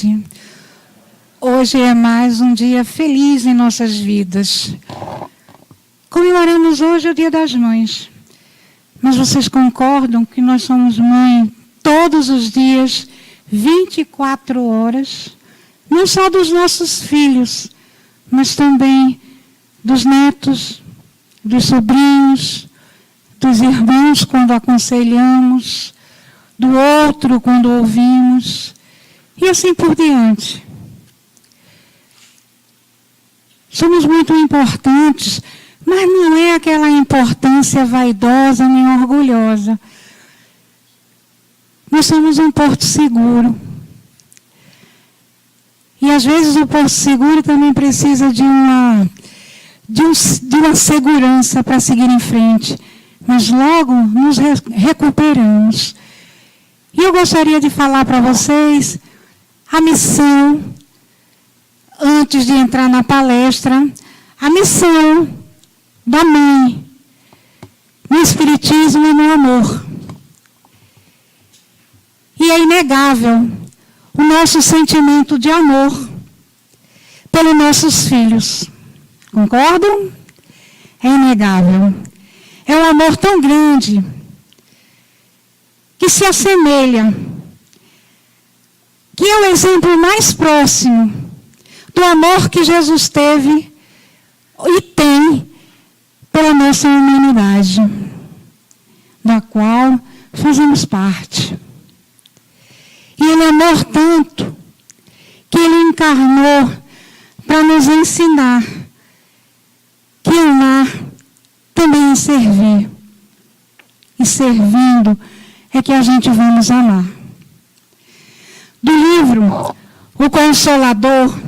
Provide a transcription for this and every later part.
tarde. Hoje é mais um dia feliz em nossas vidas. Comemoramos hoje o Dia das Mães. Mas vocês concordam que nós somos mãe todos os dias, 24 horas, não só dos nossos filhos, mas também dos netos, dos sobrinhos, dos irmãos quando aconselhamos, do outro quando ouvimos, e assim por diante. Somos muito importantes, mas não é aquela importância vaidosa nem orgulhosa. Nós somos um porto seguro. E às vezes o porto seguro também precisa de uma segurança para seguir em frente. Mas logo nos recuperamos. E eu gostaria de falar para vocês a missão, antes de entrar na palestra, a missão da mãe no Espiritismo e no amor. E é inegável o nosso sentimento de amor pelos nossos filhos. Concordam? É inegável. É um amor tão grande que se assemelha, que é o exemplo mais próximo do amor que Jesus teve e tem pela nossa humanidade, da qual fazemos parte. E Ele amou tanto que Ele encarnou para nos ensinar que amar também é servir. E servindo é que a gente vai nos amar. Do livro O Consolador,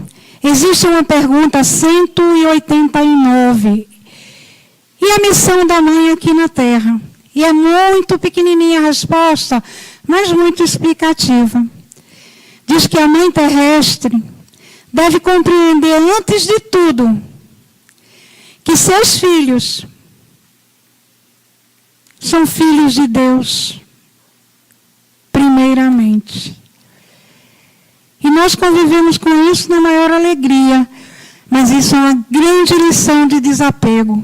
existe uma pergunta 189. E a missão da mãe aqui na Terra? E é muito pequenininha a resposta, mas muito explicativa. Diz que a mãe terrestre deve compreender, antes de tudo, que seus filhos são filhos de Deus, primeiramente. E nós convivemos com isso na maior alegria, mas isso é uma grande lição de desapego.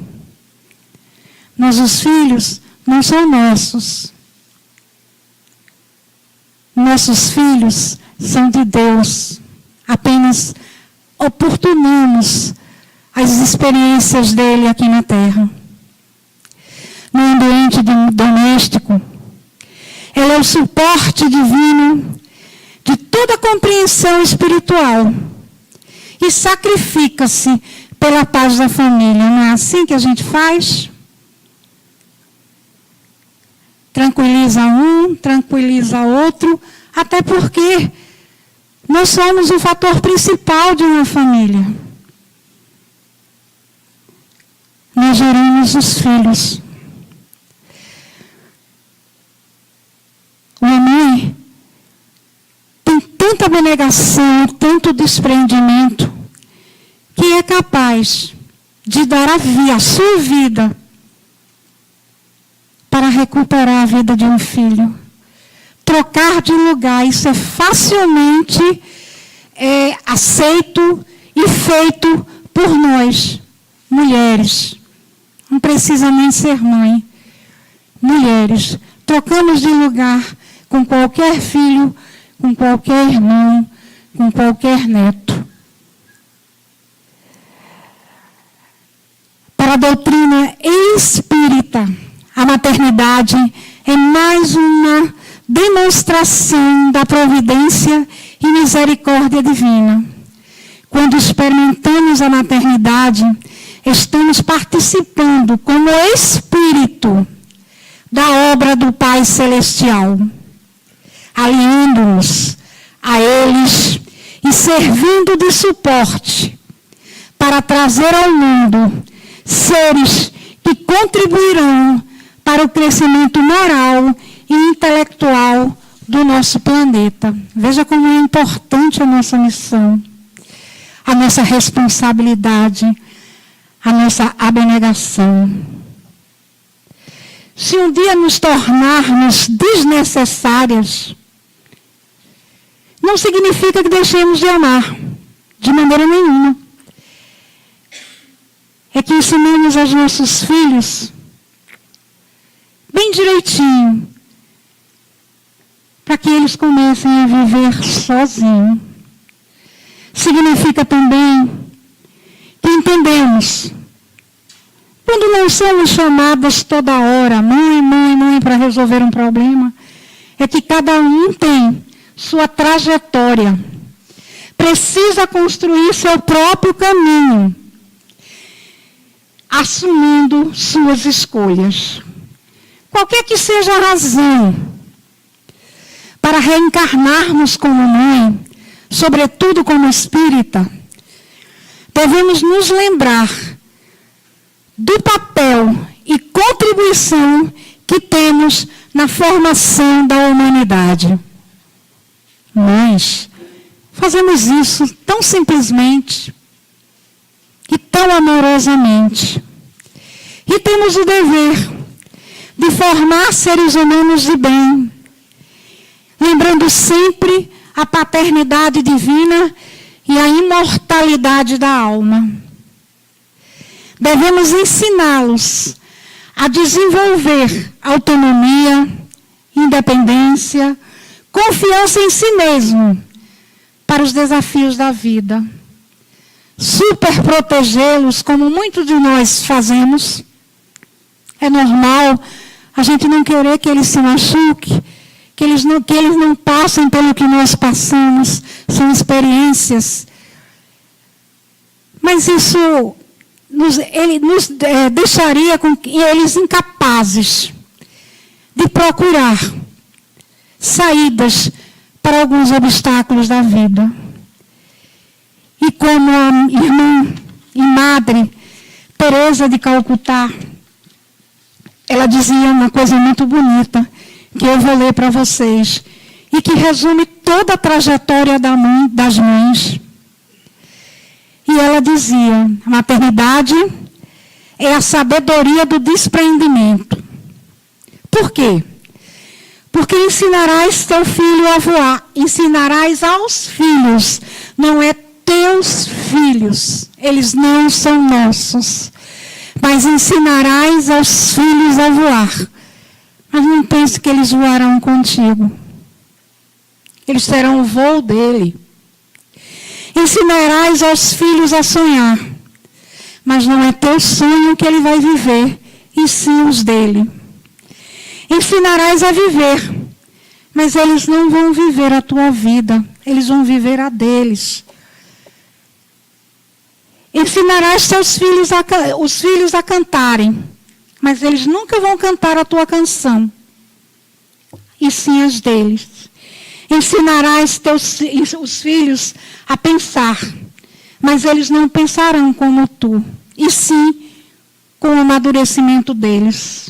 Nossos filhos não são nossos. Nossos filhos são de Deus. Apenas oportunamos as experiências dele aqui na Terra. No ambiente doméstico, ele é o suporte divino de toda a compreensão espiritual e sacrifica-se pela paz da família. Não é assim que a gente faz? Tranquiliza um, tranquiliza outro, até porque nós somos o fator principal de uma família. Nós geramos os filhos. Uma mãe tem tanta abnegação, tanto desprendimento, que é capaz de dar a sua vida para recuperar a vida de um filho. Trocar de lugar, isso é facilmente aceito e feito por nós, mulheres. Não precisa nem ser mãe. Mulheres, trocamos de lugar com qualquer filho, com qualquer irmão, com qualquer neto. Para a doutrina espírita, a maternidade é mais uma demonstração da providência e misericórdia divina. Quando experimentamos a maternidade, estamos participando como espírito da obra do Pai Celestial, aliando-nos a eles e servindo de suporte para trazer ao mundo seres que contribuirão para o crescimento moral e intelectual do nosso planeta. Veja como é importante a nossa missão, a nossa responsabilidade, a nossa abnegação. Se um dia nos tornarmos desnecessárias, não significa que deixemos de amar, de maneira nenhuma. É que ensinamos aos nossos filhos bem direitinho, para que eles comecem a viver sozinhos. Significa também que entendemos, quando não somos chamadas toda hora, mãe, mãe, mãe, para resolver um problema, é que cada um tem sua trajetória, precisa construir seu próprio caminho, assumindo suas escolhas. Qualquer que seja a razão para reencarnarmos como mãe, sobretudo como espírita, devemos nos lembrar do papel e contribuição que temos na formação da humanidade. Nós fazemos isso tão simplesmente e tão amorosamente. E temos o dever de formar seres humanos de bem, lembrando sempre a paternidade divina e a imortalidade da alma. Devemos ensiná-los a desenvolver autonomia, independência, confiança em si mesmo para os desafios da vida. Super protegê-los, como muitos de nós fazemos. É normal a gente não querer que eles se machuquem, que eles não passem pelo que nós passamos. São experiências. Mas isso nos deixaria com eles incapazes de procurar saídas para alguns obstáculos da vida. E como a irmã e madre Teresa de Calcutá, ela dizia uma coisa muito bonita, que eu vou ler para vocês, e que resume toda a trajetória das mães. E ela dizia: a maternidade é a sabedoria do despreendimento. Por quê? Porque ensinarás teu filho a voar, ensinarás aos filhos, não é teus filhos, eles não são nossos, mas ensinarás aos filhos a voar. Mas não pense que eles voarão contigo. Eles terão o voo dele. Ensinarás aos filhos a sonhar, mas não é teu sonho que ele vai viver, e sim os dele. Ensinarás a viver, mas eles não vão viver a tua vida, eles vão viver a deles. Ensinarás os filhos a cantarem, mas eles nunca vão cantar a tua canção, e sim as deles. Ensinarás os filhos a pensar, mas eles não pensarão como tu, e sim com o amadurecimento deles.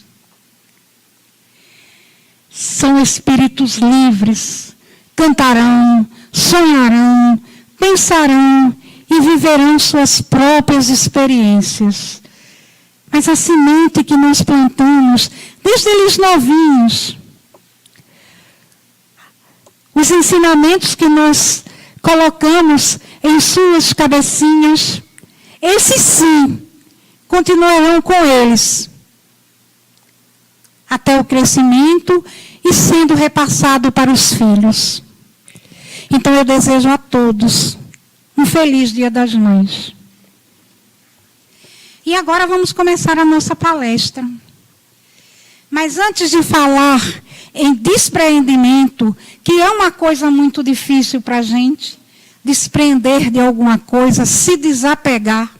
São espíritos livres, cantarão, sonharão, pensarão e viverão suas próprias experiências. Mas a semente que nós plantamos, desde eles novinhos, os ensinamentos que nós colocamos em suas cabecinhas, esses sim, continuarão com eles, até o crescimento e sendo repassado para os filhos. Então eu desejo a todos um feliz Dia das Mães. E agora vamos começar a nossa palestra. Mas antes de falar em despreendimento, que é uma coisa muito difícil para a gente, desprender de alguma coisa, se desapegar.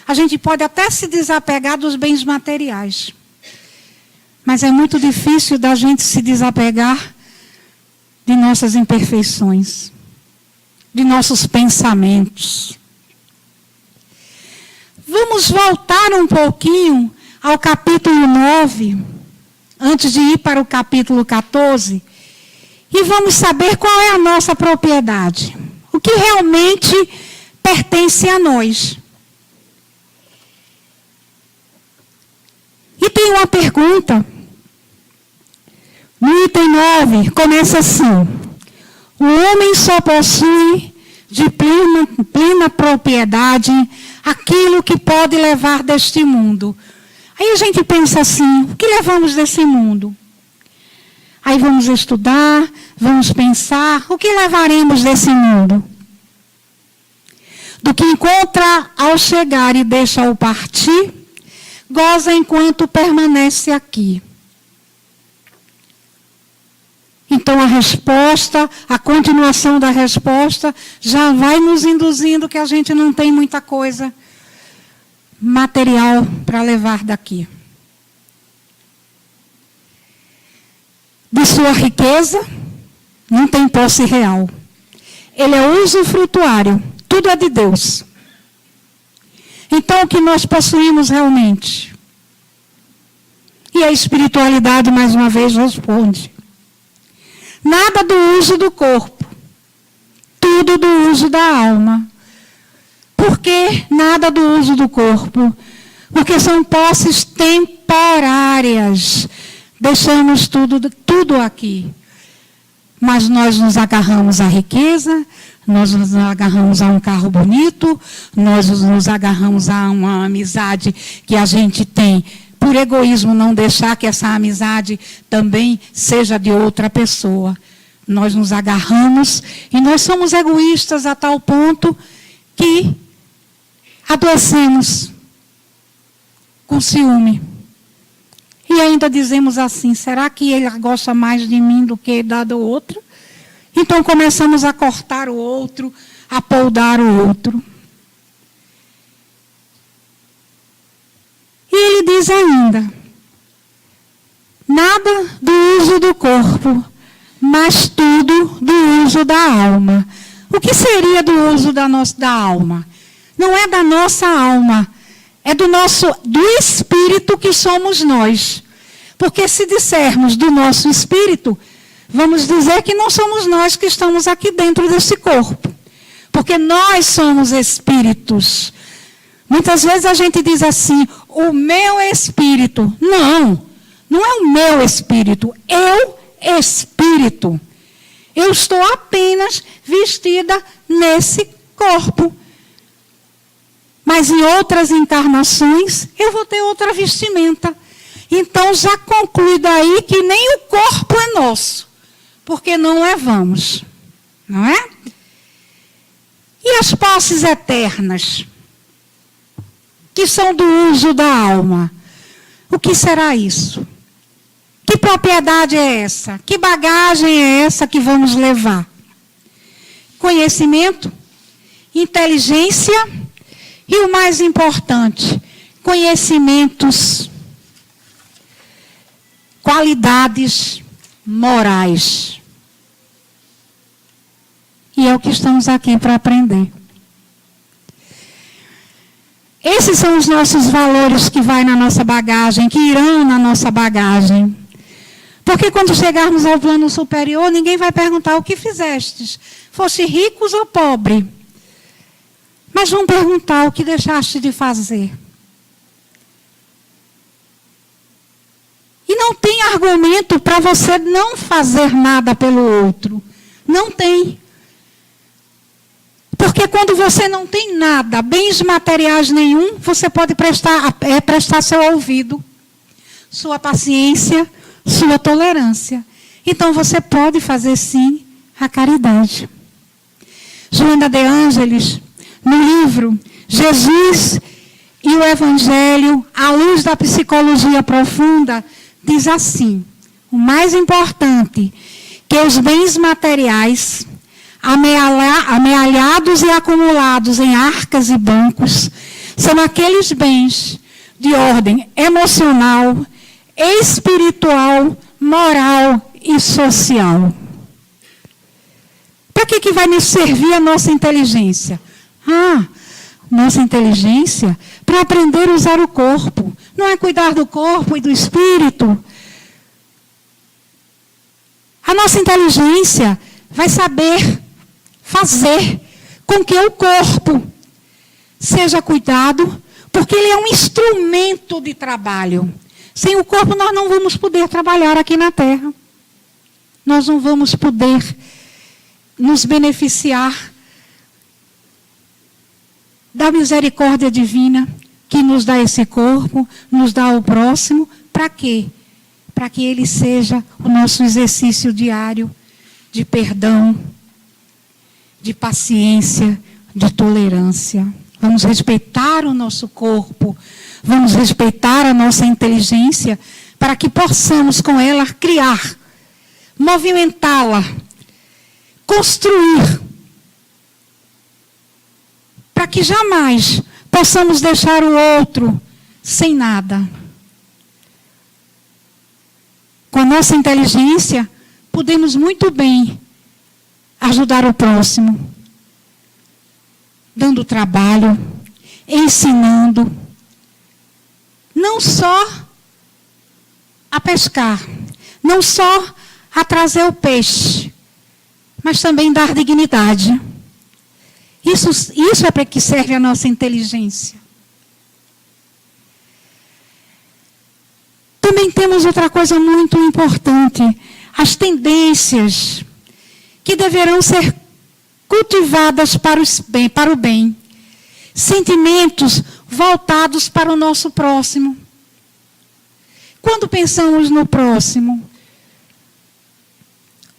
A gente pode até se desapegar dos bens materiais, mas é muito difícil da gente se desapegar de nossas imperfeições, de nossos pensamentos. Vamos voltar um pouquinho ao capítulo 9, antes de ir para o capítulo 14, e vamos saber qual é a nossa propriedade. O que realmente pertence a nós. E tem uma pergunta. No item 9, começa assim: O homem só possui de plena propriedade aquilo que pode levar deste mundo. Aí a gente pensa assim, o que levamos desse mundo? Aí vamos estudar, vamos pensar, o que levaremos desse mundo? Do que encontra ao chegar e deixa ao partir, goza enquanto permanece aqui. Então a resposta, a continuação da resposta, já vai nos induzindo que a gente não tem muita coisa material para levar daqui. De sua riqueza, não tem posse real. Ele é usufrutuário, tudo é de Deus. Então o que nós possuímos realmente? E a espiritualidade, mais uma vez, responde. Nada do uso do corpo, tudo do uso da alma. Por que nada do uso do corpo? Porque são posses temporárias. Deixamos tudo aqui. Mas nós nos agarramos à riqueza, nós nos agarramos a um carro bonito, nós nos agarramos a uma amizade que a gente tem. Por egoísmo, não deixar que essa amizade também seja de outra pessoa. Nós nos agarramos e nós somos egoístas a tal ponto que adoecemos com ciúme. E ainda dizemos assim, será que ele gosta mais de mim do que do outro? Então começamos a cortar o outro, a poldar o outro. E ele diz ainda, nada do uso do corpo, mas tudo do uso da alma. O que seria do uso da alma? Não é da nossa alma, é do espírito que somos nós. Porque se dissermos do nosso espírito, vamos dizer que não somos nós que estamos aqui dentro desse corpo. Porque nós somos espíritos. Muitas vezes a gente diz assim, o meu espírito. Não, não é o meu espírito, espírito. Eu estou apenas vestida nesse corpo. Mas em outras encarnações, eu vou ter outra vestimenta. Então já conclui daí que nem o corpo é nosso. Porque não levamos. Não é? E as posses eternas? Que são do uso da alma. O que será isso? Que propriedade é essa? Que bagagem é essa que vamos levar? Conhecimento, inteligência e o mais importante, conhecimentos, qualidades morais. E é o que estamos aqui para aprender. Esses são os nossos valores que vai na nossa bagagem, que irão na nossa bagagem. Porque quando chegarmos ao plano superior, ninguém vai perguntar o que fizestes. Foste ricos ou pobre? Mas vão perguntar o que deixaste de fazer. E não tem argumento para você não fazer nada pelo outro. Não tem. Porque quando você não tem nada, bens materiais nenhum, você pode prestar seu ouvido, sua paciência, sua tolerância. Então você pode fazer sim a caridade. Joana de Ângeles, no livro Jesus e o Evangelho, à luz da psicologia profunda, diz assim, o mais importante, que os bens materiais amealhados e acumulados em arcas e bancos, são aqueles bens de ordem emocional, espiritual, moral e social. Para que vai nos servir a nossa inteligência? Nossa inteligência para aprender a usar o corpo. Não é cuidar do corpo e do espírito. A nossa inteligência vai saber fazer com que o corpo seja cuidado, porque ele é um instrumento de trabalho. Sem o corpo nós não vamos poder trabalhar aqui na Terra. Nós não vamos poder nos beneficiar da misericórdia divina que nos dá esse corpo, nos dá o próximo. Para quê? Para que ele seja o nosso exercício diário de perdão, de paciência, de tolerância. Vamos respeitar o nosso corpo, vamos respeitar a nossa inteligência, para que possamos com ela criar, movimentá-la, construir, para que jamais possamos deixar o outro sem nada. Com a nossa inteligência, podemos muito bem ajudar o próximo, dando trabalho, ensinando, não só a pescar, não só a trazer o peixe, mas também dar dignidade. Isso é para que serve a nossa inteligência. Também temos outra coisa muito importante, as tendências que deverão ser cultivadas para o bem. Sentimentos voltados para o nosso próximo. Quando pensamos no próximo,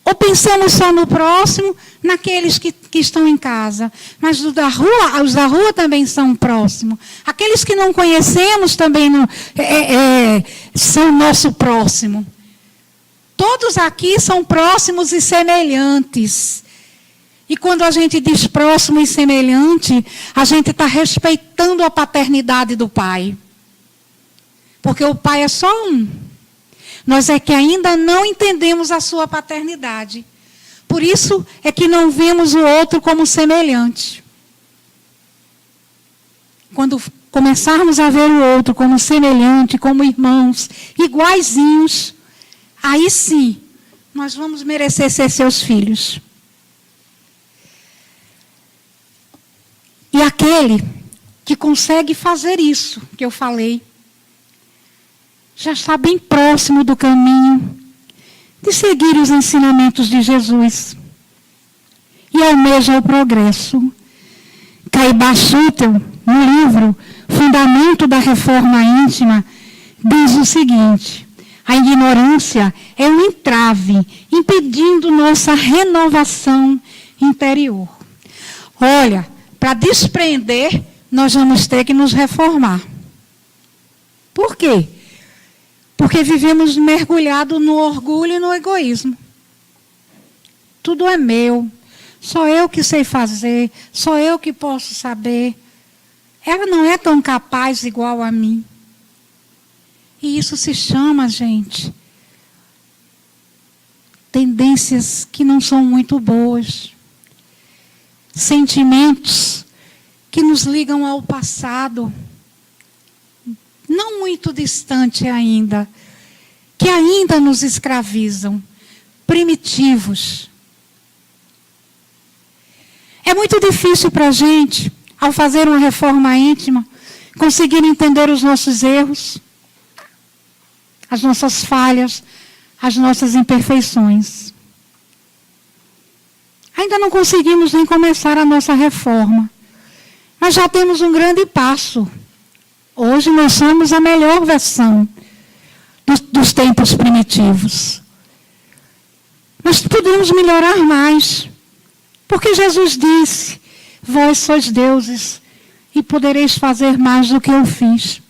ou pensamos só no próximo, naqueles que estão em casa, mas os da rua também são próximos. Aqueles que não conhecemos também são nosso próximo. Todos aqui são próximos e semelhantes. E quando a gente diz próximo e semelhante, a gente está respeitando a paternidade do Pai. Porque o Pai é só um. Nós é que ainda não entendemos a sua paternidade. Por isso é que não vemos o outro como semelhante. Quando começarmos a ver o outro como semelhante, como irmãos, iguaizinhos, aí sim, nós vamos merecer ser seus filhos. E aquele que consegue fazer isso, que eu falei, já está bem próximo do caminho de seguir os ensinamentos de Jesus. E almeja o progresso. Caibá Schutel, no livro Fundamento da Reforma Íntima, diz o seguinte: a ignorância é um entrave impedindo nossa renovação interior. Olha, para desprender, nós vamos ter que nos reformar. Por quê? Porque vivemos mergulhados no orgulho e no egoísmo. Tudo é meu. Só eu que sei fazer. Só eu que posso saber. Ela não é tão capaz igual a mim. E isso se chama, gente, tendências que não são muito boas. Sentimentos que nos ligam ao passado, não muito distante ainda, que ainda nos escravizam, primitivos. É muito difícil para a gente, ao fazer uma reforma íntima, conseguir entender os nossos erros, as nossas falhas, as nossas imperfeições. Ainda não conseguimos nem começar a nossa reforma, mas já temos um grande passo. Hoje nós somos a melhor versão dos tempos primitivos. Mas podemos melhorar mais. Porque Jesus disse: vós sois deuses e podereis fazer mais do que eu fiz.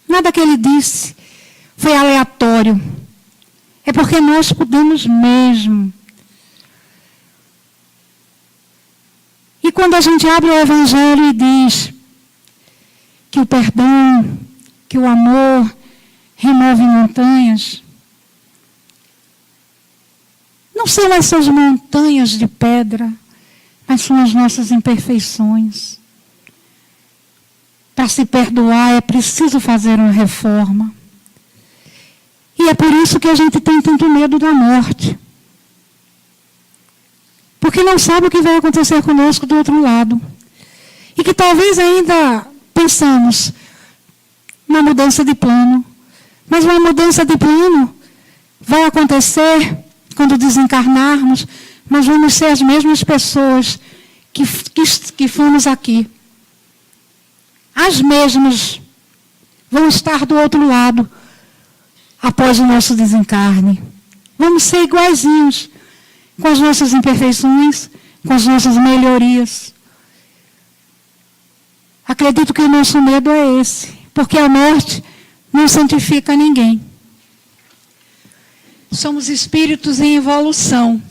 Nada que ele disse foi aleatório. É porque nós podemos mesmo. E quando a gente abre o Evangelho e diz que o perdão, que o amor remove montanhas, não são essas montanhas de pedra, mas são as nossas imperfeições. Para se perdoar é preciso fazer uma reforma. E é por isso que a gente tem tanto medo da morte. Porque não sabe o que vai acontecer conosco do outro lado. E que talvez ainda pensamos na mudança de plano. Mas uma mudança de plano vai acontecer quando desencarnarmos, mas vamos ser as mesmas pessoas que fomos aqui. As mesmas vão estar do outro lado após o nosso desencarne. Vamos ser iguaizinhos, com as nossas imperfeições, com as nossas melhorias. Acredito que o nosso medo é esse, porque a morte não santifica ninguém. Somos espíritos em evolução.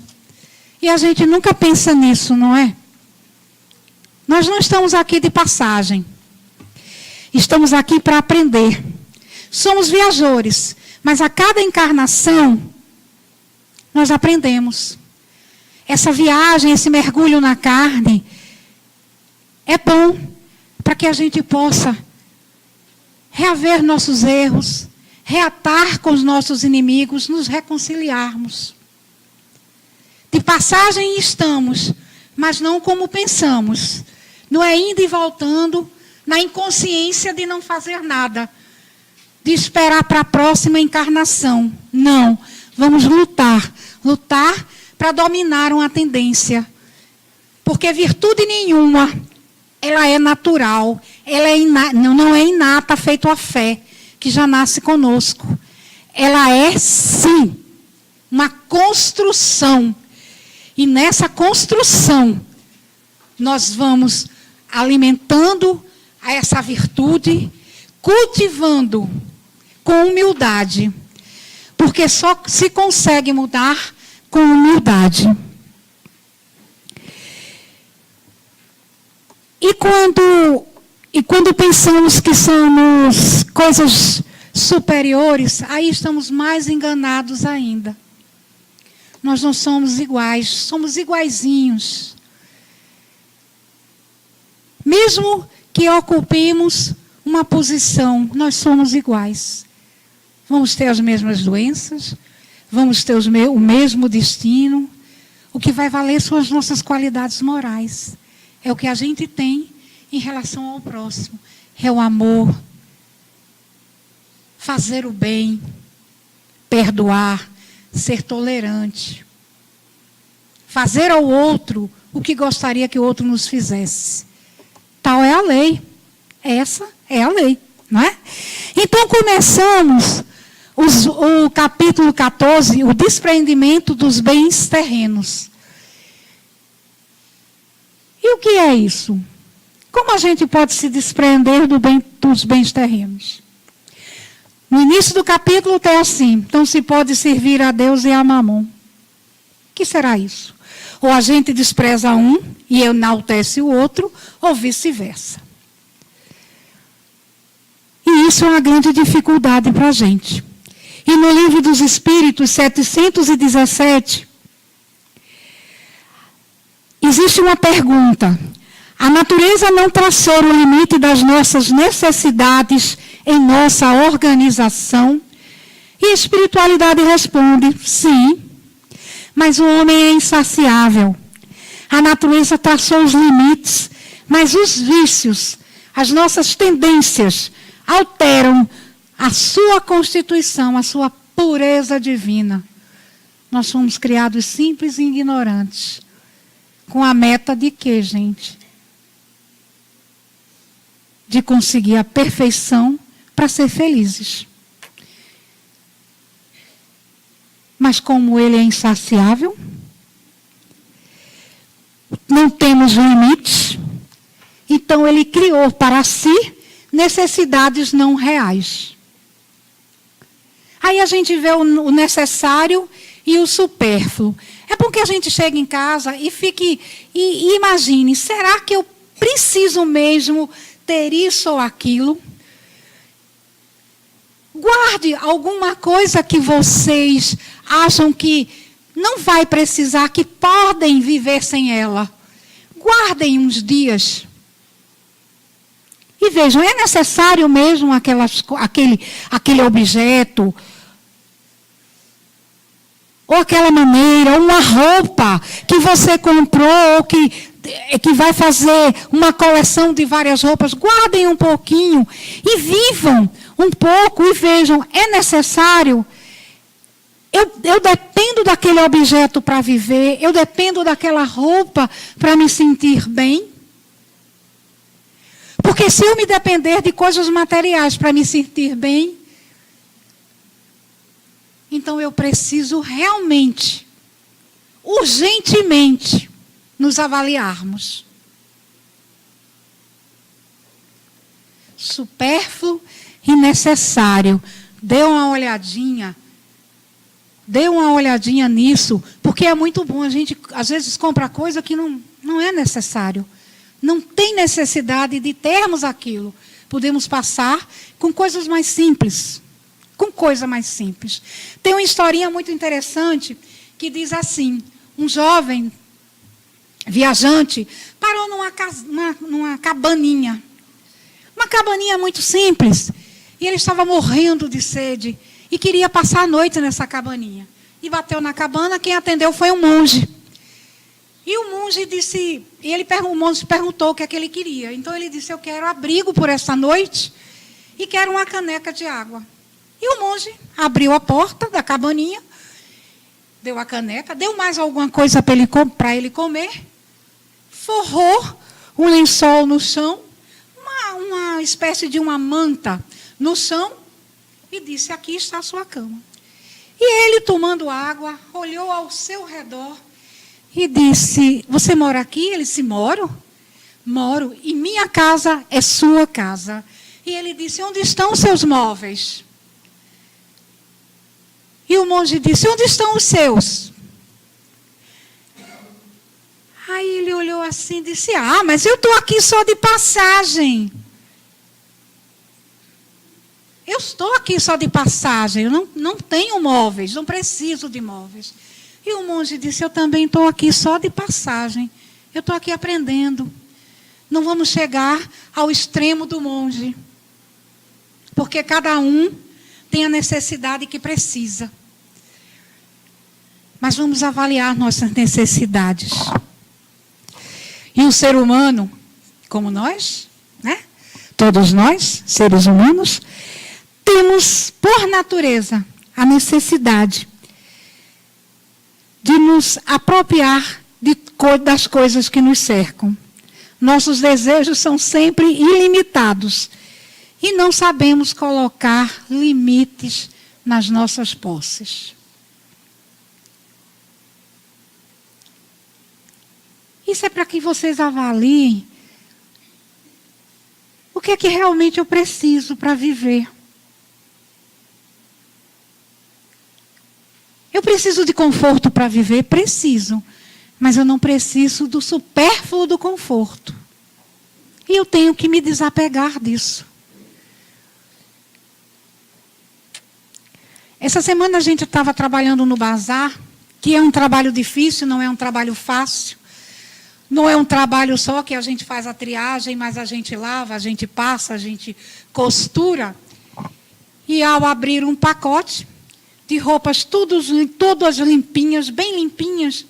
E a gente nunca pensa nisso, não é? Nós não estamos aqui de passagem. Estamos aqui para aprender. Somos viajores, mas a cada encarnação nós aprendemos. Essa viagem, esse mergulho na carne é bom para que a gente possa reaver nossos erros, reatar com os nossos inimigos, nos reconciliarmos. De passagem estamos, mas não como pensamos. Não é indo e voltando na inconsciência de não fazer nada, de esperar para a próxima encarnação. Não, vamos lutar para dominar uma tendência. Porque virtude nenhuma, ela é natural, ela é não é inata, feito a fé, que já nasce conosco. Ela é, sim, uma construção. E nessa construção, nós vamos alimentando essa virtude, cultivando com humildade. Porque só se consegue mudar com humildade. E quando pensamos que somos coisas superiores, aí estamos mais enganados ainda. Nós não somos iguais, somos iguaizinhos. Mesmo que ocupemos uma posição, nós somos iguais. Vamos ter as mesmas doenças, vamos ter o mesmo destino. O que vai valer são as nossas qualidades morais. É o que a gente tem em relação ao próximo. É o amor, fazer o bem, perdoar, ser tolerante. Fazer ao outro o que gostaria que o outro nos fizesse. Tal é a lei. Essa é a lei, não é? Então começamos o capítulo 14, o despreendimento dos bens terrenos. E o que é isso? Como a gente pode se desprender dos bens terrenos? No início do capítulo tem assim: então se pode servir a Deus e a Mamon. O que será isso? Ou a gente despreza um e enaltece o outro, ou vice-versa. E isso é uma grande dificuldade para a gente. E no Livro dos Espíritos, 717, existe uma pergunta. A natureza não traçou o limite das nossas necessidades em nossa organização? E a espiritualidade responde, sim. Mas o homem é insaciável. A natureza traçou os limites, mas os vícios, as nossas tendências, alteram a sua constituição, a sua pureza divina. Nós fomos criados simples e ignorantes. Com a meta de quê, gente? De conseguir a perfeição para ser felizes. Mas como ele é insaciável, não temos limites, então ele criou para si necessidades não reais. Aí a gente vê o necessário e o supérfluo. É bom que a gente chegue em casa e fique e imagine, será que eu preciso mesmo ter isso ou aquilo? Guarde alguma coisa que vocês acham que não vai precisar, que podem viver sem ela. Guardem uns dias. E vejam, é necessário mesmo aquele objeto, ou aquela maneira, uma roupa que você comprou, ou que vai fazer uma coleção de várias roupas. Guardem um pouquinho e vivam um pouco e vejam, é necessário? Eu dependo daquele objeto para viver, eu dependo daquela roupa para me sentir bem. Porque se eu me depender de coisas materiais para me sentir bem, então eu preciso realmente, urgentemente, nos avaliarmos. Supérfluo e necessário. Dê uma olhadinha nisso, porque é muito bom. A gente, às vezes, compra coisa que não é necessário. Não tem necessidade de termos aquilo. Podemos passar com coisas mais simples. Com coisa mais simples. Tem uma historinha muito interessante que diz assim: um jovem viajante parou numa cabaninha. Uma cabaninha muito simples. E ele estava morrendo de sede e queria passar a noite nessa cabaninha. E bateu na cabana, quem atendeu foi um monge. E o monge disse, o monge perguntou o que é que ele queria. Então ele disse: eu quero abrigo por esta noite e quero uma caneca de água. E o monge abriu a porta da cabaninha, deu a caneca, deu mais alguma coisa para ele comer, forrou um lençol no chão, uma espécie de uma manta no chão, e disse: aqui está a sua cama. E ele, tomando água, olhou ao seu redor e disse: você mora aqui? Ele disse: moro, e minha casa é sua casa. E ele disse: onde estão os seus móveis? E o monge disse: onde estão os seus? Aí ele olhou assim e disse: mas eu estou aqui só de passagem. Eu estou aqui só de passagem, eu não tenho móveis, não preciso de móveis. E o monge disse: eu também estou aqui só de passagem. Eu estou aqui aprendendo. Não vamos chegar ao extremo do monge. Porque cada um tem a necessidade que precisa. Mas vamos avaliar nossas necessidades. E o ser humano, como nós, né? Todos nós, seres humanos, temos, por natureza, a necessidade de nos apropriar das coisas que nos cercam. Nossos desejos são sempre ilimitados e não sabemos colocar limites nas nossas posses. Isso é para que vocês avaliem o que é que realmente eu preciso para viver. Eu preciso de conforto para viver? Preciso. Mas eu não preciso do supérfluo do conforto. E eu tenho que me desapegar disso. Essa semana a gente estava trabalhando no bazar, que é um trabalho difícil, não é um trabalho fácil. Não é um trabalho só que a gente faz a triagem, mas a gente lava, a gente passa, a gente costura. E ao abrir um pacote de roupas todas limpinhas, bem limpinhas,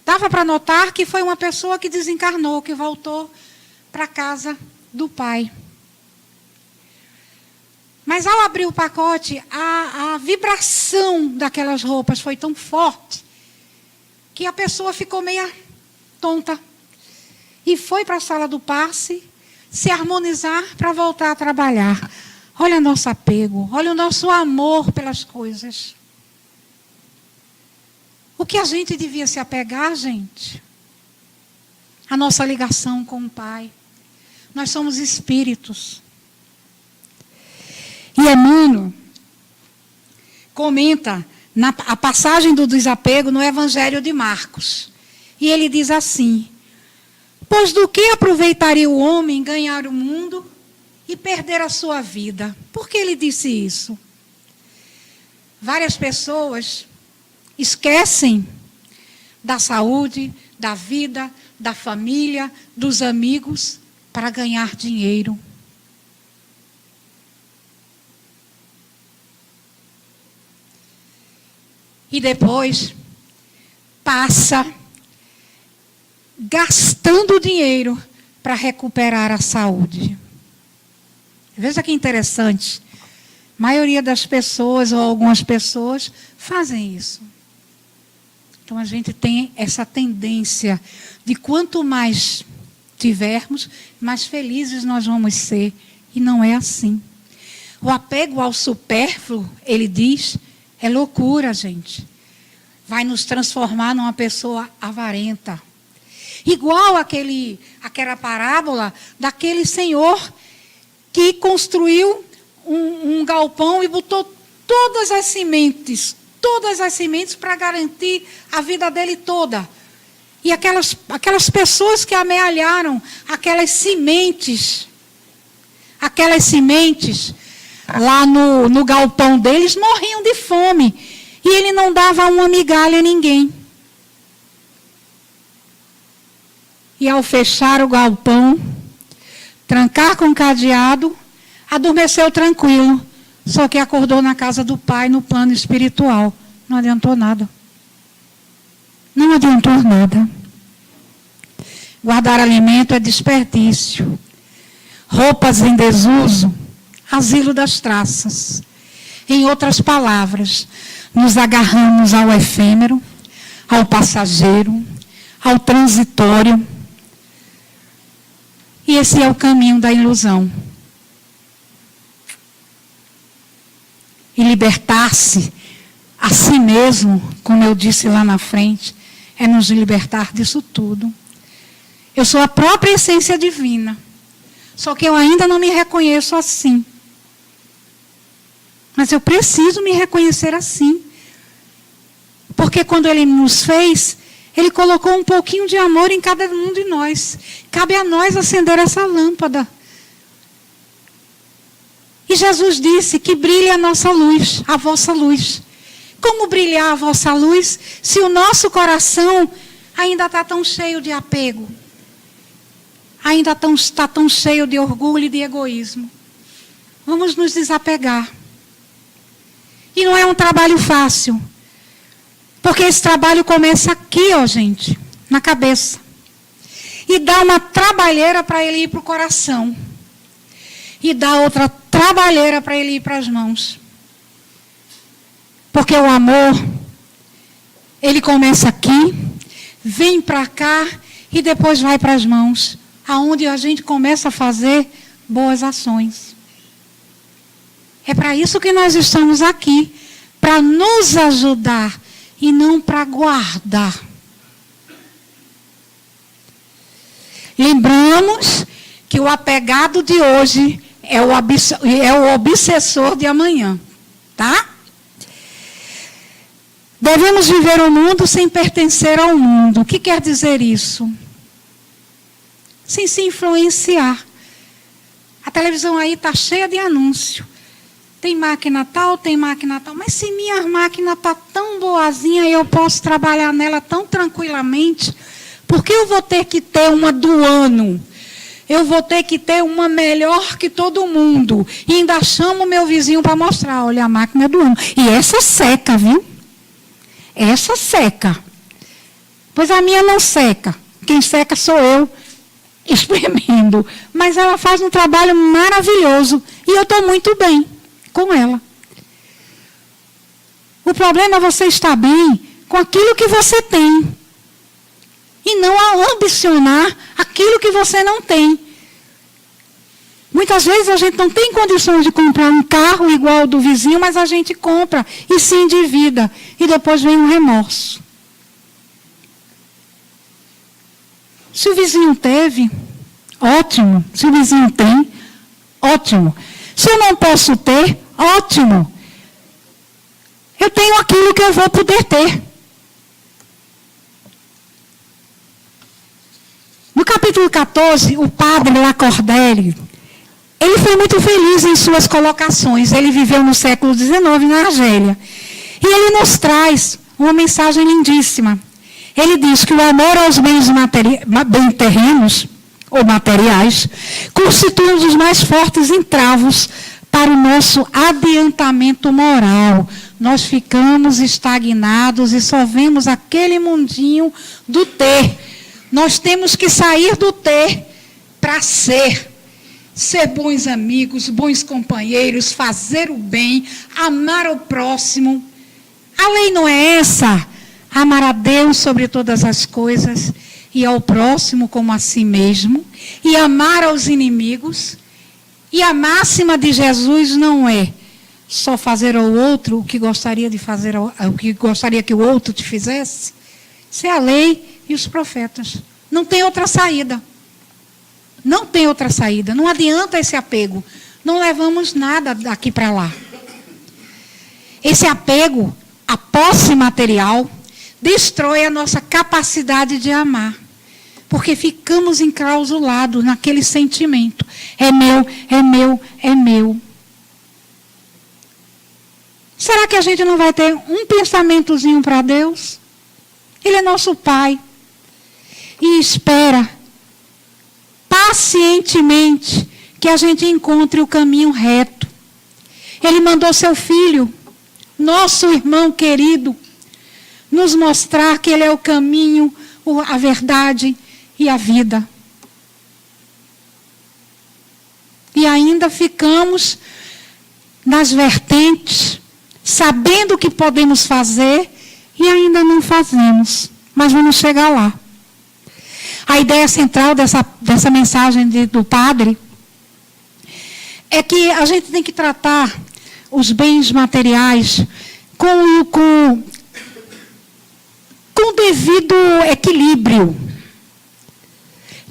dava para notar que foi uma pessoa que desencarnou, que voltou para a casa do pai. Mas ao abrir o pacote, a vibração daquelas roupas foi tão forte que a pessoa ficou meia tonta. E foi para a sala do passe se harmonizar para voltar a trabalhar. Olha o nosso apego, olha o nosso amor pelas coisas. O que a gente devia se apegar, gente? A nossa ligação com o Pai. Nós somos espíritos. E Emmanuel comenta a passagem do desapego no Evangelho de Marcos. E ele diz assim: pois do que aproveitaria o homem ganhar o mundo e perder a sua vida? Por que ele disse isso? Várias pessoas esquecem da saúde, da vida, da família, dos amigos, para ganhar dinheiro. E depois passa gastando dinheiro para recuperar a saúde. Veja que interessante. maioria das pessoas, ou algumas pessoas, fazem isso. Então a gente tem essa tendência de quanto mais tivermos, mais felizes nós vamos ser. E não é assim. O apego ao supérfluo, ele diz, é loucura, gente. Vai nos transformar numa pessoa avarenta. Igual aquela parábola daquele senhor que construiu um galpão e botou todas as sementes para garantir a vida dele toda. E aquelas pessoas que amealharam aquelas sementes lá no galpão deles morriam de fome. E ele não dava uma migalha a ninguém. E ao fechar o galpão, trancar com cadeado, adormeceu tranquilo. Só que acordou na casa do pai, no plano espiritual. Não adiantou nada. Não adiantou nada. Guardar alimento é desperdício. Roupas em desuso, asilo das traças. Em outras palavras, nos agarramos ao efêmero, ao passageiro, ao transitório. E esse é o caminho da ilusão. E libertar-se a si mesmo, como eu disse lá na frente, é nos libertar disso tudo. Eu sou a própria essência divina. Só que eu ainda não me reconheço assim. Mas eu preciso me reconhecer assim. Porque quando Ele nos fez, Ele colocou um pouquinho de amor em cada um de nós. Cabe a nós acender essa lâmpada. E Jesus disse que brilhe a nossa luz, a vossa luz. Como brilhar a vossa luz se o nosso coração ainda está tão cheio de apego? Ainda está tão cheio de orgulho e de egoísmo. Vamos nos desapegar. E não é um trabalho fácil. Porque esse trabalho começa aqui, ó gente, na cabeça. E dá uma trabalheira para ele ir para o coração. E dá outra trabalheira para ele ir para as mãos. Porque o amor, ele começa aqui, vem para cá e depois vai para as mãos. Aonde a gente começa a fazer boas ações. É para isso que nós estamos aqui. Para nos ajudar e não para guardar. Lembramos que o apegado de hoje é o obsessor de amanhã. Tá? Devemos viver o mundo sem pertencer ao mundo. O que quer dizer isso? Sem se influenciar. A televisão aí está cheia de anúncio. Tem máquina tal, mas se minha máquina está tão boazinha e eu posso trabalhar nela tão tranquilamente, por que eu vou ter que ter uma do ano? Eu vou ter que ter uma melhor que todo mundo. E ainda chamo meu vizinho para mostrar, olha a máquina do ano. E essa seca, viu? Essa seca. Pois a minha não seca. Quem seca sou eu, espremendo. Mas ela faz um trabalho maravilhoso. E eu estou muito bem com ela. O problema é você estar bem com aquilo que você tem. E não a ambicionar aquilo que você não tem. Muitas vezes a gente não tem condições de comprar um carro igual ao do vizinho, mas a gente compra e se endivida. E depois vem um remorso. Se o vizinho teve, ótimo. Se o vizinho tem, ótimo. Se eu não posso ter, ótimo. Eu tenho aquilo que eu vou poder ter. No capítulo 14, o padre Lacordaire, ele foi muito feliz em suas colocações. Ele viveu no século XIX na Argélia. E ele nos traz uma mensagem lindíssima. Ele diz que o amor aos bens terrenos, ou materiais, constitui um dos mais fortes entravos para o nosso adiantamento moral. Nós ficamos estagnados e só vemos aquele mundinho do ter. Nós temos que sair do ter para ser. ser bons amigos, bons companheiros, fazer o bem, amar o próximo. A lei não é essa? Amar a Deus sobre todas as coisas e ao próximo como a si mesmo, e amar aos inimigos. E a máxima de Jesus não é só fazer ao outro o que gostaria de fazer, o que gostaria que o outro te fizesse. Isso é a lei e os profetas. Não tem outra saída. Não tem outra saída. Não adianta esse apego. Não levamos nada daqui para lá. Esse apego à posse material destrói a nossa capacidade de amar. Porque ficamos enclausulados naquele sentimento. É meu, é meu, é meu. Será que a gente não vai ter um pensamentozinho para Deus? Ele é nosso Pai. E espera pacientemente que a gente encontre o caminho reto. Ele mandou seu Filho, nosso irmão querido, nos mostrar que Ele é o caminho, a verdade e a vida. E ainda ficamos nas vertentes, sabendo o que podemos fazer e ainda não fazemos. Mas vamos chegar lá. A ideia central dessa mensagem do padre é que a gente tem que tratar os bens materiais com devido equilíbrio.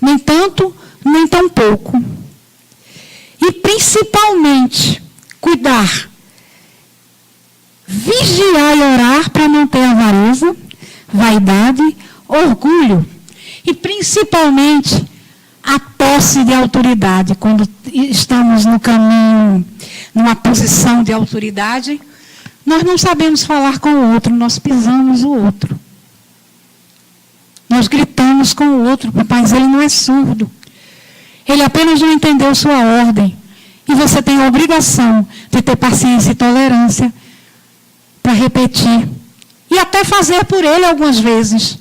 Nem tanto, nem tão pouco. E principalmente, cuidar, vigiar e orar para não ter avareza, vaidade, orgulho. E principalmente, a posse de autoridade. Quando estamos no caminho, numa posição de autoridade, nós não sabemos falar com o outro, nós pisamos o outro. Nós gritamos com o outro, mas ele não é surdo. Ele apenas não entendeu sua ordem. E você tem a obrigação de ter paciência e tolerância para repetir. E até fazer por ele algumas vezes.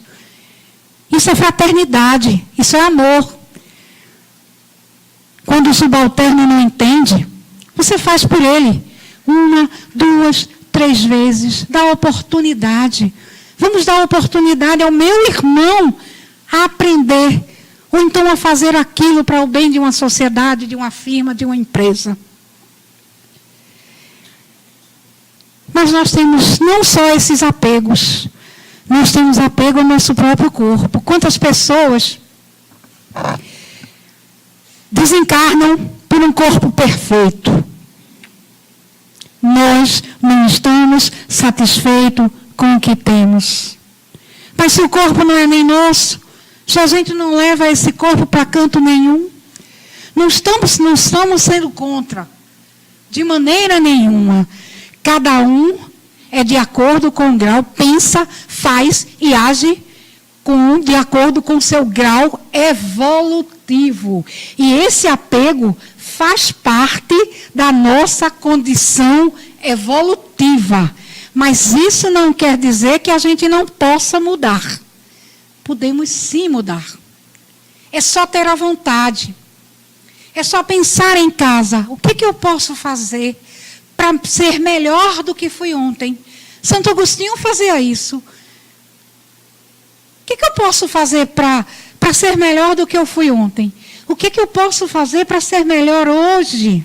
Isso é fraternidade, isso é amor. Quando o subalterno não entende, você faz por ele. 1, 2, 3 vezes. Dá oportunidade. Vamos dar oportunidade ao meu irmão a aprender, ou então a fazer aquilo para o bem de uma sociedade, de uma firma, de uma empresa. Mas nós temos não só esses apegos, nós temos apego ao nosso próprio corpo. Quantas pessoas desencarnam por um corpo perfeito? Nós não estamos satisfeitos com o que temos. Mas se o corpo não é nem nosso, se a gente não leva esse corpo para canto nenhum, não estamos sendo contra, de maneira nenhuma. Cada um é de acordo com o grau, pensa, faz e age de acordo com o seu grau evolutivo. E esse apego faz parte da nossa condição evolutiva. Mas isso não quer dizer que a gente não possa mudar. Podemos sim mudar. É só ter a vontade. É só pensar em casa. O que eu posso fazer para ser melhor do que fui ontem? Santo Agostinho fazia isso. O que eu posso fazer para ser melhor do que eu fui ontem? O que eu posso fazer para ser melhor hoje?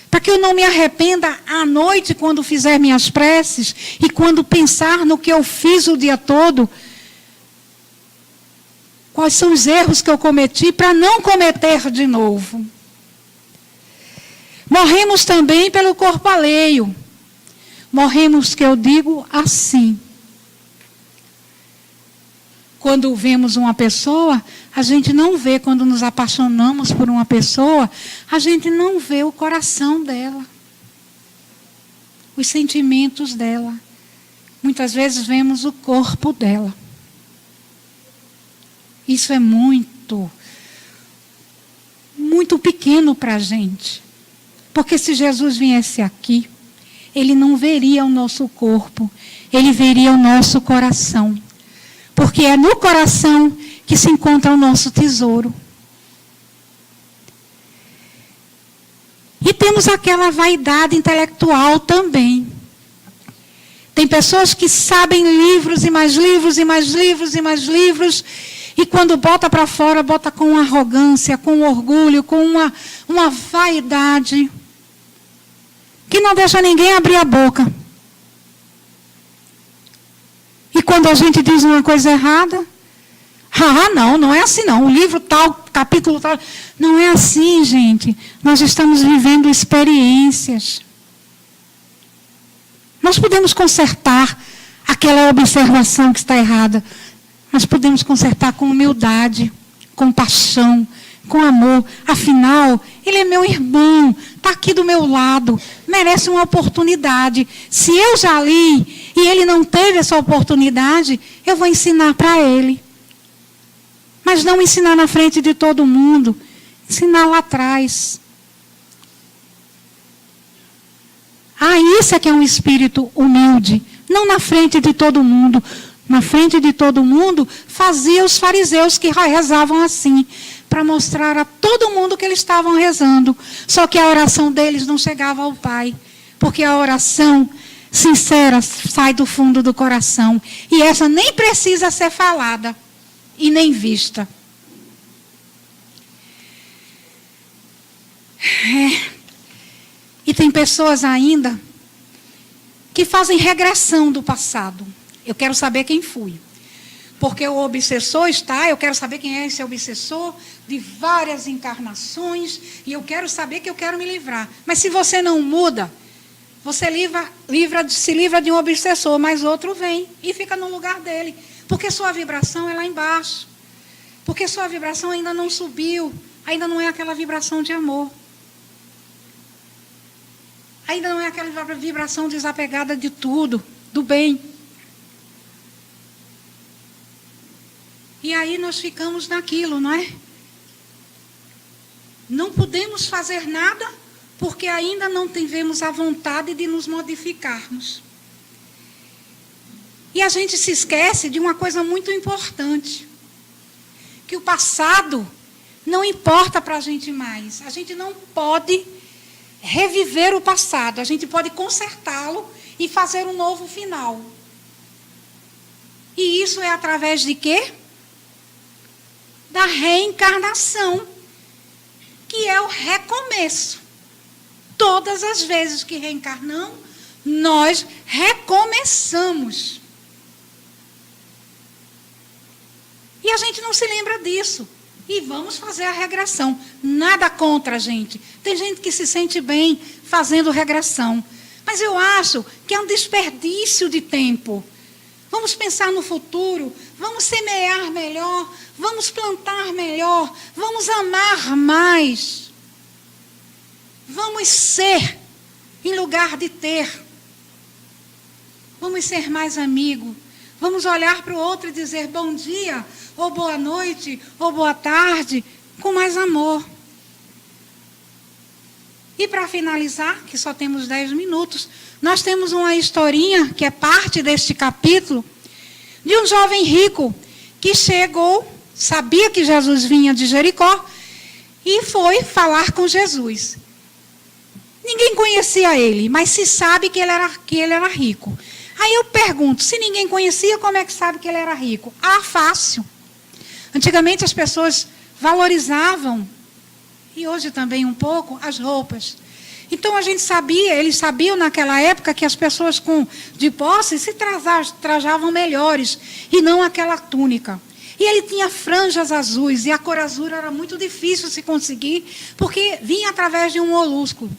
Para que eu não me arrependa à noite quando fizer minhas preces e quando pensar no que eu fiz o dia todo. Quais são os erros que eu cometi para não cometer de novo? Morremos também pelo corpo alheio. Morremos, que eu digo, assim. Quando vemos uma pessoa, a gente não vê, quando nos apaixonamos por uma pessoa, a gente não vê o coração dela, os sentimentos dela. Muitas vezes vemos o corpo dela. Isso é muito pequeno para a gente. Porque se Jesus viesse aqui, Ele não veria o nosso corpo, Ele veria o nosso coração. Porque é no coração que se encontra o nosso tesouro. E temos aquela vaidade intelectual também. Tem pessoas que sabem livros e mais livros e mais livros e mais livros, e quando bota para fora, bota com arrogância, com orgulho, com uma vaidade, que não deixa ninguém abrir a boca. E quando a gente diz uma coisa errada, não é assim não, o livro tal, capítulo tal, não é assim, gente. Nós estamos vivendo experiências. Nós podemos consertar aquela observação que está errada. Nós podemos consertar com humildade, com paixão, com amor. Afinal, ele é meu irmão, está aqui do meu lado, merece uma oportunidade. Se eu já li e ele não teve essa oportunidade, eu vou ensinar para ele. Mas não ensinar na frente de todo mundo, ensinar lá atrás. Isso é que é um espírito humilde. Não na frente de todo mundo. Na frente de todo mundo, fazia os fariseus que rezavam assim, para mostrar a todo mundo que eles estavam rezando. Só que a oração deles não chegava ao Pai. Porque a oração sincera sai do fundo do coração. E essa nem precisa ser falada e nem vista. E tem pessoas ainda que fazem regressão do passado. Eu quero saber quem fui. Porque o obsessor eu quero saber quem é esse obsessor de várias encarnações, e eu quero saber que eu quero me livrar. Mas se você não muda, você se livra de um obsessor, mas outro vem e fica no lugar dele. Porque sua vibração é lá embaixo. Porque sua vibração ainda não subiu, ainda não é aquela vibração de amor. Ainda não é aquela vibração desapegada de tudo, do bem. E aí nós ficamos naquilo, não é? Não podemos fazer nada porque ainda não tivemos a vontade de nos modificarmos. E a gente se esquece de uma coisa muito importante. Que o passado não importa para a gente mais. A gente não pode reviver o passado. A gente pode consertá-lo e fazer um novo final. E isso é através de quê? Da reencarnação, que é o recomeço. Todas as vezes que reencarnamos, nós recomeçamos. E a gente não se lembra disso. E vamos fazer a regressão. Nada contra a gente. Tem gente que se sente bem fazendo regressão. Mas eu acho que é um desperdício de tempo. Vamos pensar no futuro, vamos semear melhor, vamos plantar melhor, vamos amar mais. Vamos ser em lugar de ter. Vamos ser mais amigo. Vamos olhar para o outro e dizer bom dia, ou boa noite, ou boa tarde, com mais amor. E para finalizar, que só temos 10 minutos, nós temos uma historinha, que é parte deste capítulo, de um jovem rico que chegou, sabia que Jesus vinha de Jericó, e foi falar com Jesus. Ninguém conhecia ele, mas se sabe que ele era rico. Aí eu pergunto, se ninguém conhecia, como é que sabe que ele era rico? Fácil. Antigamente as pessoas valorizavam, e hoje também um pouco, as roupas. Então a gente sabia, eles sabiam naquela época que as pessoas de posse se trajavam melhores, e não aquela túnica. E ele tinha franjas azuis, e a cor azul era muito difícil se conseguir, porque vinha através de um molúsculo.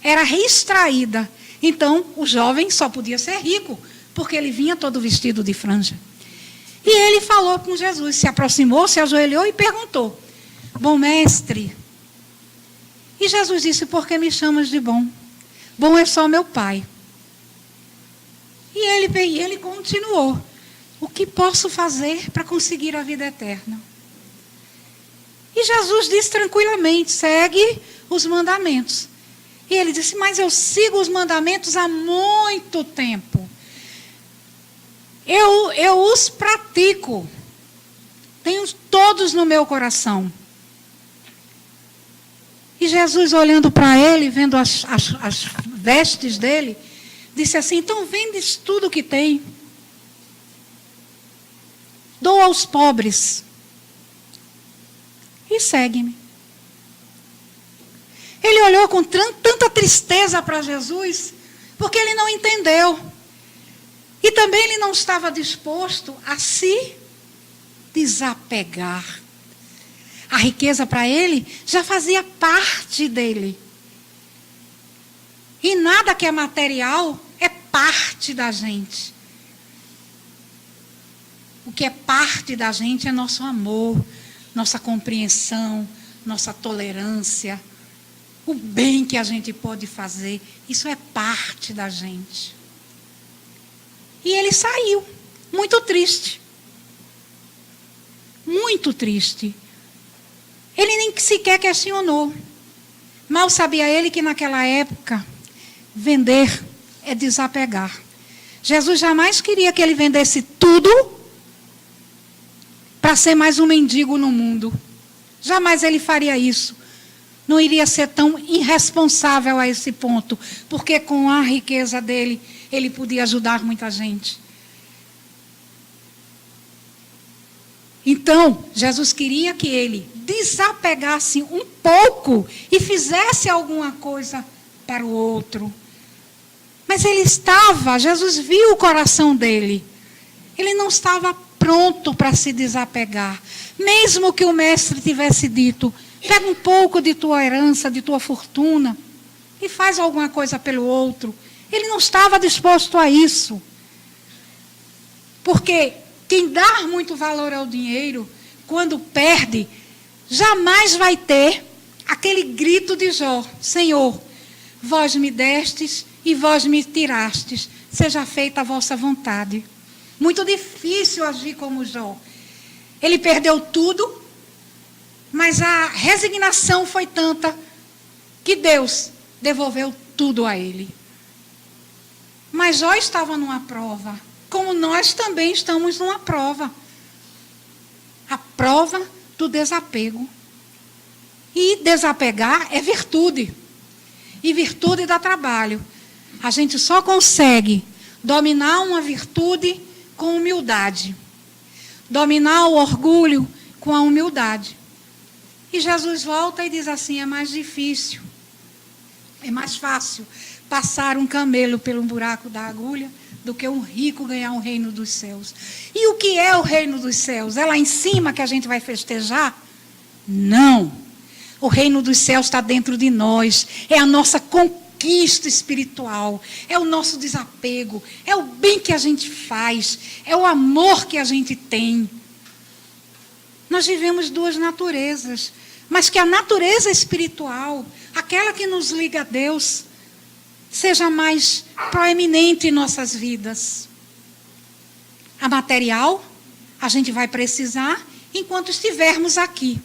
Era extraída. Então o jovem só podia ser rico, porque ele vinha todo vestido de franja. E ele falou com Jesus, se aproximou, se ajoelhou e perguntou: bom mestre. E Jesus disse: por que me chamas de bom? Bom é só meu Pai. E ele continuou: o que posso fazer para conseguir a vida eterna? E Jesus disse tranquilamente: segue os mandamentos. E ele disse: mas eu sigo os mandamentos há muito tempo. Eu os pratico. Tenho todos no meu coração. E Jesus, olhando para ele, vendo as vestes dele, disse assim: então vendes tudo o que tem, doa aos pobres e segue-me. Ele olhou com tanta tristeza para Jesus, porque ele não entendeu. E também ele não estava disposto a se desapegar. A riqueza para ele já fazia parte dele. E nada que é material é parte da gente. O que é parte da gente é nosso amor, nossa compreensão, nossa tolerância, o bem que a gente pode fazer. Isso é parte da gente. E ele saiu, muito triste. Muito triste. Ele nem sequer questionou. Mal sabia ele que naquela época, vender é desapegar. Jesus jamais queria que ele vendesse tudo para ser mais um mendigo no mundo. Jamais ele faria isso. Não iria ser tão irresponsável a esse ponto, porque com a riqueza dele, ele podia ajudar muita gente. Então, Jesus queria que ele desapegasse um pouco e fizesse alguma coisa para o outro. Mas Jesus viu o coração dele. Ele não estava pronto para se desapegar. Mesmo que o mestre tivesse dito: pega um pouco de tua herança, de tua fortuna e faz alguma coisa pelo outro. Ele não estava disposto a isso. Porque quem dá muito valor ao dinheiro, quando perde, jamais vai ter aquele grito de Jó: Senhor, vós me destes e vós me tirastes, seja feita a vossa vontade. Muito difícil agir como Jó. Ele perdeu tudo, mas a resignação foi tanta que Deus devolveu tudo a ele. Mas Jó estava numa prova, como nós também estamos numa prova. A prova do desapego. E desapegar é virtude. E virtude dá trabalho. A gente só consegue dominar uma virtude com humildade. Dominar o orgulho com a humildade. E Jesus volta e diz assim: é mais difícil, é mais fácil passar um camelo pelo buraco da agulha do que um rico ganhar o reino dos céus. E o que é o reino dos céus? É lá em cima que a gente vai festejar? Não. O reino dos céus está dentro de nós. É a nossa conquista espiritual. É o nosso desapego. É o bem que a gente faz. É o amor que a gente tem. Nós vivemos duas naturezas. Mas que a natureza espiritual, aquela que nos liga a Deus, seja mais proeminente em nossas vidas. A material, a gente vai precisar enquanto estivermos aqui.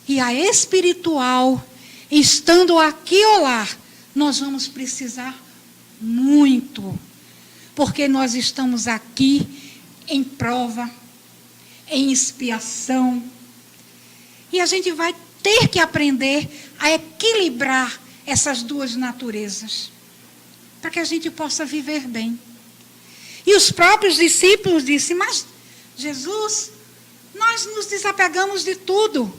E a espiritual, estando aqui ou lá, nós vamos precisar muito. Porque nós estamos aqui em prova, em expiação. E a gente vai ter que aprender a equilibrar essas duas naturezas, para que a gente possa viver bem. E os próprios discípulos disseram: mas Jesus, nós nos desapegamos de tudo.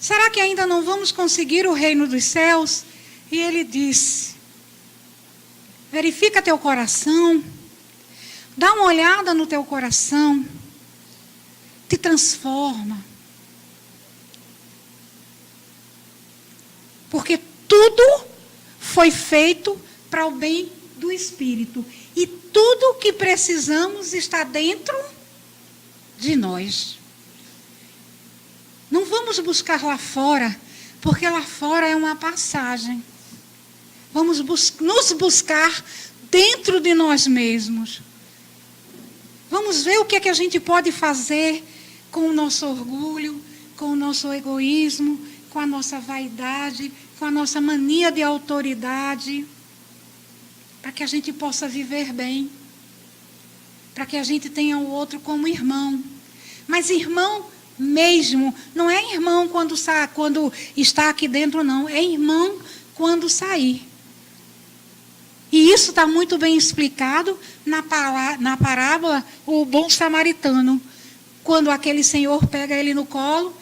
Será que ainda não vamos conseguir o reino dos céus? E ele disse: verifica teu coração, dá uma olhada no teu coração, te transforma. Porque tudo foi feito para o bem do Espírito. E tudo o que precisamos está dentro de nós. Não vamos buscar lá fora, porque lá fora é uma passagem. Vamos nos buscar dentro de nós mesmos. Vamos ver o que é que a gente pode fazer com o nosso orgulho, com o nosso egoísmo, com a nossa vaidade, com a nossa mania de autoridade, para que a gente possa viver bem, para que a gente tenha o outro como irmão. Mas irmão mesmo. Não é irmão quando está aqui dentro, não. É irmão quando sair. E isso está muito bem explicado na parábola O Bom Samaritano. Quando aquele senhor pega ele no colo,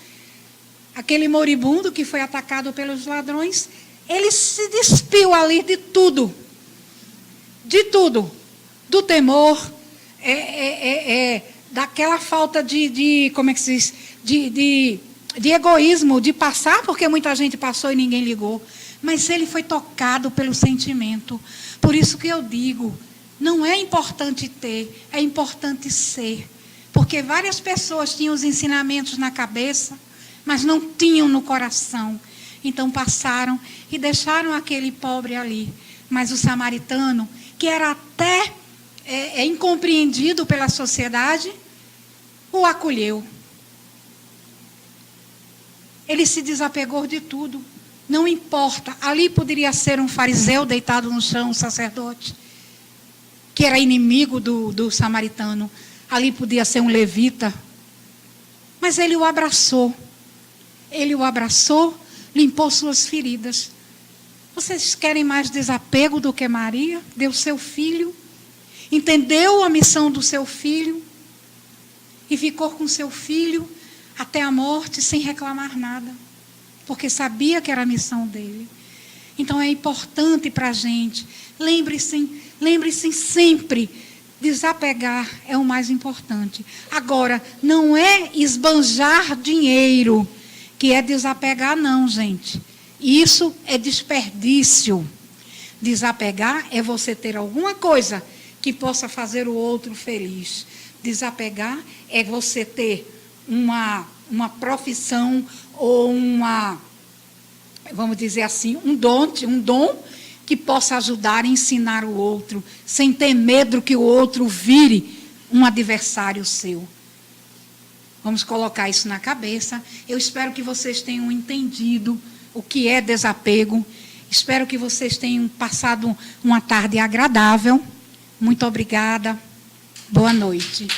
aquele moribundo que foi atacado pelos ladrões, ele se despiu ali de tudo. De tudo. Do temor, daquela falta como é que se diz? De egoísmo, de passar, porque muita gente passou e ninguém ligou. Mas ele foi tocado pelo sentimento. Por isso que eu digo, não é importante ter, é importante ser. Porque várias pessoas tinham os ensinamentos na cabeça, mas não tinham no coração. Então passaram e deixaram aquele pobre ali. Mas o samaritano, que era até incompreendido pela sociedade, o acolheu. Ele se desapegou de tudo. Não importa, ali poderia ser um fariseu deitado no chão, um sacerdote, que era inimigo do samaritano. Ali podia ser um levita. Mas ele o abraçou. Ele o abraçou, limpou suas feridas. Vocês querem mais desapego do que Maria? Deu seu filho, entendeu a missão do seu filho e ficou com seu filho até a morte sem reclamar nada, porque sabia que era a missão dele. Então é importante para a gente, lembre-se sempre, desapegar é o mais importante. Agora, não é esbanjar dinheiro que é desapegar, não, gente. Isso é desperdício. Desapegar é você ter alguma coisa que possa fazer o outro feliz. Desapegar é você ter uma profissão ou vamos dizer assim, um dom que possa ajudar a ensinar o outro, sem ter medo que o outro vire um adversário seu. Vamos colocar isso na cabeça. Eu espero que vocês tenham entendido o que é desapego. Espero que vocês tenham passado uma tarde agradável. Muito obrigada. Boa noite.